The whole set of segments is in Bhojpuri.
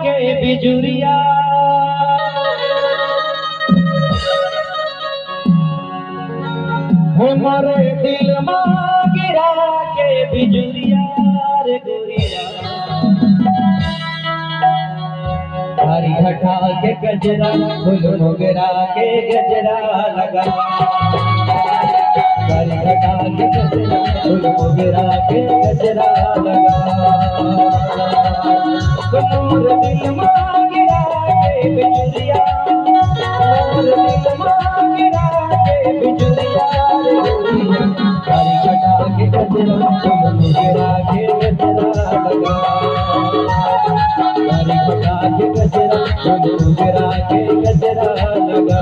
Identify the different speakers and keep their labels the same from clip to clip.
Speaker 1: के बिजुरिया हमारे दिल में गिरा के बिजुरिया रे गोरिया हरी घटा के गजरा फूल मोगरा के गजरा लगा हरी घटा के गजरा फूल मोगरा के गजरा लगा मोर दिल में गिरा के बिजुरिया मोर दिल में गिरा के बिजुरिया हरी घटा के गजरा फूल मोगरा के गजरा लगा हरी घटा के गजरा फूल मोगरा के गजरा लगा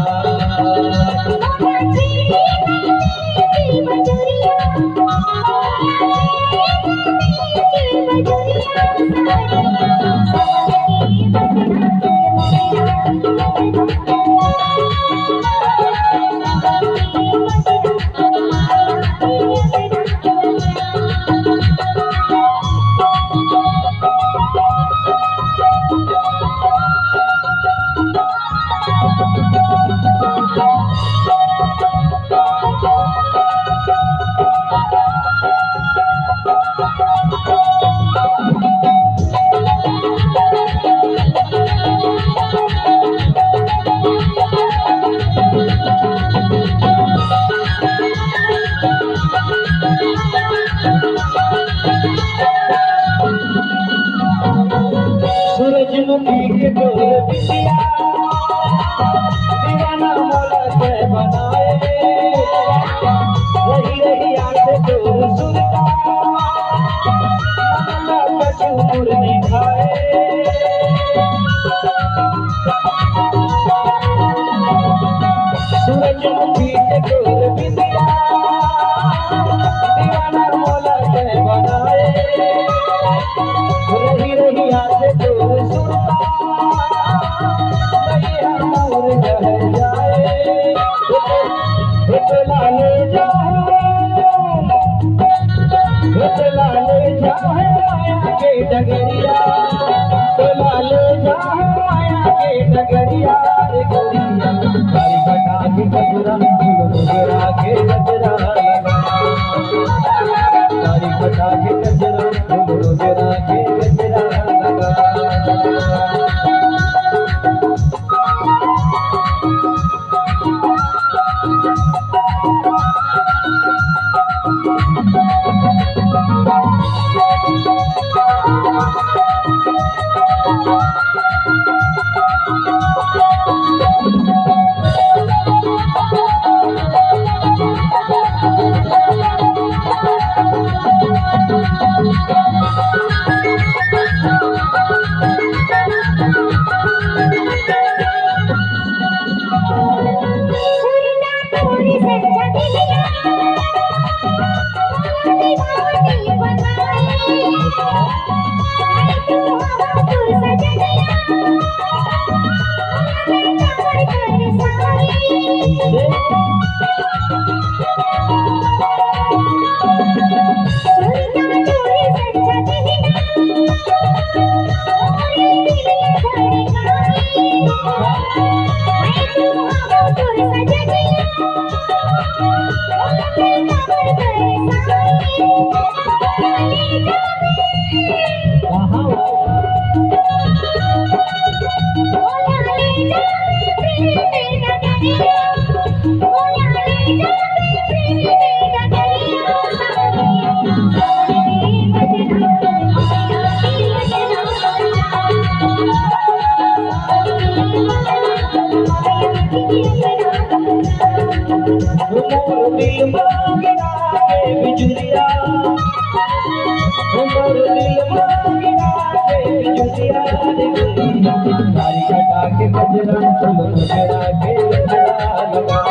Speaker 1: सूरजमुखी के डोर बिटिया दीवाना मौला से बनाए रही रही आंखें डोर सुनता मन्ना कछु मुरनी खाए सूरजमुखी के डोर बिटिया दीवाना मौला से बनाए रही रही आंखें डोर सुनता मैया मोर रह जाए उतला ले जाए माया के डगरिया उतला ले जाए माया के डगरिया रे गोरिया हरी घटा के गजरा फूल मोगरा के गजरा लगा हरी घटा के गजरा फूल मोगरा के गजरा लगा बिजुरिया मोर दिल में गिरा के बिजुरिया हरी घटा के गजरा फूल मोगरा के गजरा लगा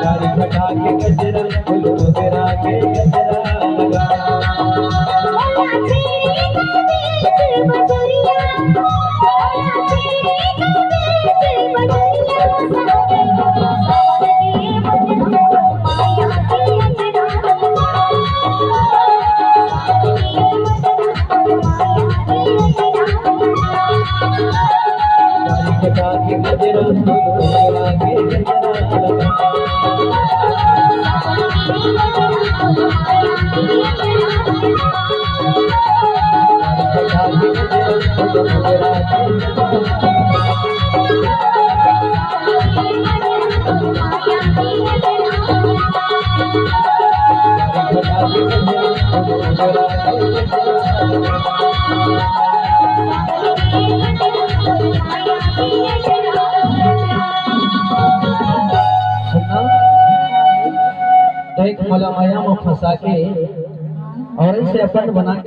Speaker 1: हरी घटा के गजरा फूल मोगरा के गजरा लगा
Speaker 2: Thank you.
Speaker 1: कटा के गजरा लगा के एक मला माया में फंसा के और इसे अपन बना के